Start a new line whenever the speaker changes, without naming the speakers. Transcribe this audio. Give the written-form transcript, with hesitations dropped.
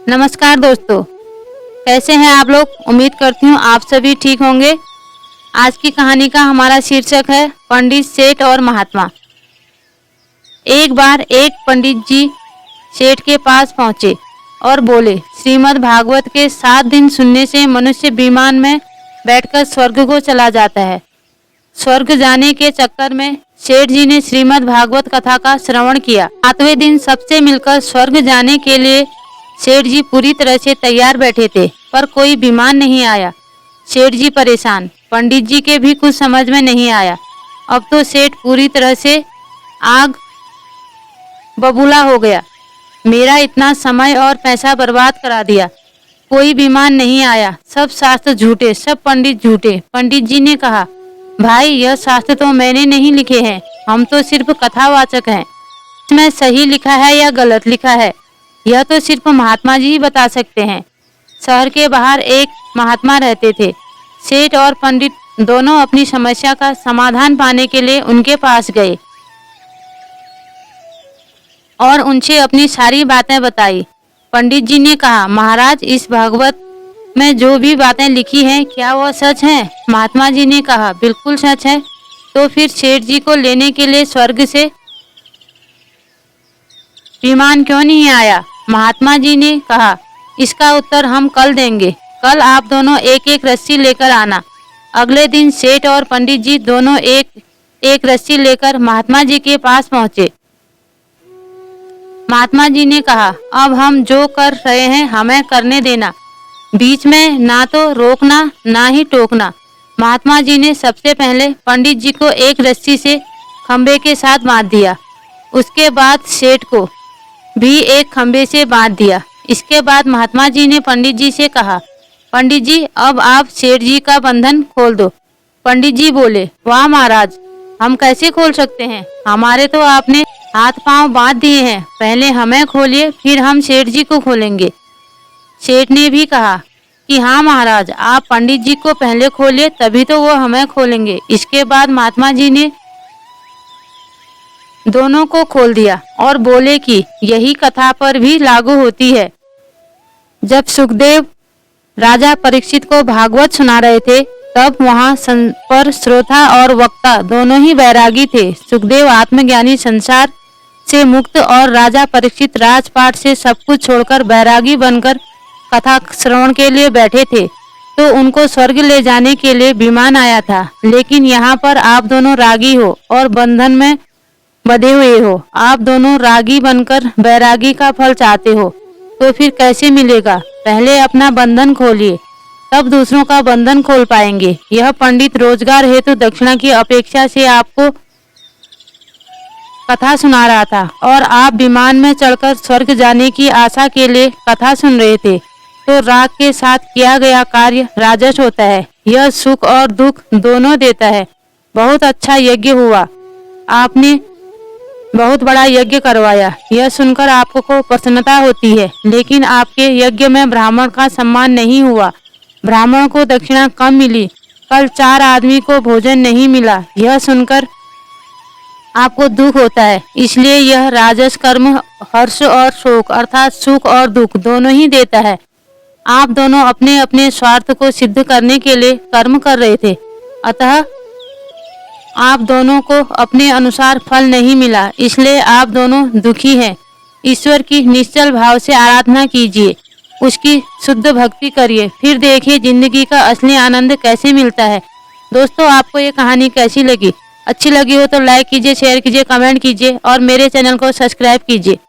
नमस्कार दोस्तों, कैसे हैं आप लोग। उम्मीद करती हूँ आप सभी ठीक होंगे। आज की कहानी का हमारा शीर्षक है पंडित, सेठ और महात्मा। एक बार एक पंडित जी सेठ के पास पहुंचे और बोले, श्रीमद् भागवत के 7 दिन सुनने से मनुष्य विमान में बैठकर स्वर्ग को चला जाता है। स्वर्ग जाने के चक्कर में सेठ जी ने श्रीमद् भागवत कथा का श्रवण किया। 7वें दिन सबसे मिलकर स्वर्ग जाने के लिए सेठ जी पूरी तरह से तैयार बैठे थे, पर कोई विमान नहीं आया। सेठ जी परेशान, पंडित जी के भी कुछ समझ में नहीं आया। अब तो सेठ पूरी तरह से आग बबूला हो गया। मेरा इतना समय और पैसा बर्बाद करा दिया, कोई विमान नहीं आया, सब शास्त्र झूठे, सब पंडित झूठे। पंडित जी ने कहा, भाई यह शास्त्र तो मैंने नहीं लिखे हैं, हम तो सिर्फ कथावाचक हैं। इसमें सही लिखा है या गलत लिखा है यह तो सिर्फ महात्मा जी ही बता सकते हैं। शहर के बाहर एक महात्मा रहते थे। सेठ और पंडित दोनों अपनी समस्या का समाधान पाने के लिए उनके पास गए और उनसे अपनी सारी बातें बताई। पंडित जी ने कहा, महाराज इस भागवत में जो भी बातें लिखी हैं क्या वह सच है। महात्मा जी ने कहा, बिल्कुल सच है। तो फिर सेठ जी को लेने के लिए स्वर्ग से विमान क्यों नहीं आया। महात्मा जी ने कहा, इसका उत्तर हम कल देंगे। कल आप दोनों एक एक रस्सी लेकर आना। अगले दिन सेठ और पंडित जी दोनों एक एक रस्सी लेकर महात्मा जी के पास पहुंचे। महात्मा जी ने कहा, अब हम जो कर रहे हैं हमें करने देना, बीच में ना तो रोकना ना ही टोकना। महात्मा जी ने सबसे पहले पंडित जी को एक रस्सी से खंबे के साथ बांध दिया। उसके बाद सेठ को भी एक खंबे से बांध दिया। इसके बाद महात्मा जी ने पंडित जी से कहा, पंडित जी अब आप सेठ जी का बंधन खोल दो। पंडित जी बोले, वाह महाराज, हम कैसे खोल सकते हैं, हमारे तो आपने हाथ पांव बांध दिए हैं, पहले हमें खोलिए फिर हम सेठ जी को खोलेंगे। सेठ ने भी कहा कि हाँ महाराज, आप पंडित जी को पहले खोलिए तभी तो वो हमें खोलेंगे। इसके बाद महात्मा जी ने दोनों को खोल दिया और बोले कि यही कथा पर भी लागू होती है। जब सुखदेव राजा परीक्षित को भागवत सुना रहे थे तब वहां पर श्रोता और वक्ता दोनों ही वैरागी थे। सुखदेव आत्मज्ञानी, संसार से मुक्त, और राजा परीक्षित राजपाट से सब कुछ छोड़कर वैरागी बनकर कथा श्रवण के लिए बैठे थे। तो उनको स्वर्ग ले जाने के लिए विमान आया था, लेकिन यहाँ पर आप दोनों रागी हो और बंधन में बंधे हुए हो। आप दोनों रागी बनकर वैरागी का फल चाहते हो, तो फिर कैसे मिलेगा। पहले अपना बंधन खोलिए, तब दूसरों का बंधन खोल पाएंगे। यह पंडित रोजगार हेतु दक्षिणा की अपेक्षा से आपको कथा सुना रहा था और आप विमान में चढ़कर स्वर्ग जाने की आशा के लिए कथा सुन रहे थे। तो राग के साथ किया गया कार्य राजस होता है, यह सुख और दुख दोनों देता है। बहुत अच्छा यज्ञ हुआ, आपने बहुत बड़ा यज्ञ करवाया, यह सुनकर आपको प्रसन्नता होती है, लेकिन आपके यज्ञ में ब्राह्मण का सम्मान नहीं हुआ, ब्राह्मण को दक्षिणा कम मिली। कल 4 आदमी को भोजन नहीं मिला, यह सुनकर आपको दुख होता है। इसलिए यह राजस कर्म हर्ष और शोक अर्थात सुख और दुख दोनों ही देता है। आप दोनों अपने अपने स्वार्थ को सिद्ध करने के लिए कर्म कर रहे थे, अतः आप दोनों को अपने अनुसार फल नहीं मिला, इसलिए आप दोनों दुखी हैं। ईश्वर की निश्चल भाव से आराधना कीजिए, उसकी शुद्ध भक्ति करिए, फिर देखिए जिंदगी का असली आनंद कैसे मिलता है। दोस्तों, आपको ये कहानी कैसी लगी? अच्छी लगी हो तो लाइक कीजिए, शेयर कीजिए, कमेंट कीजिए और मेरे चैनल को सब्सक्राइब कीजिए।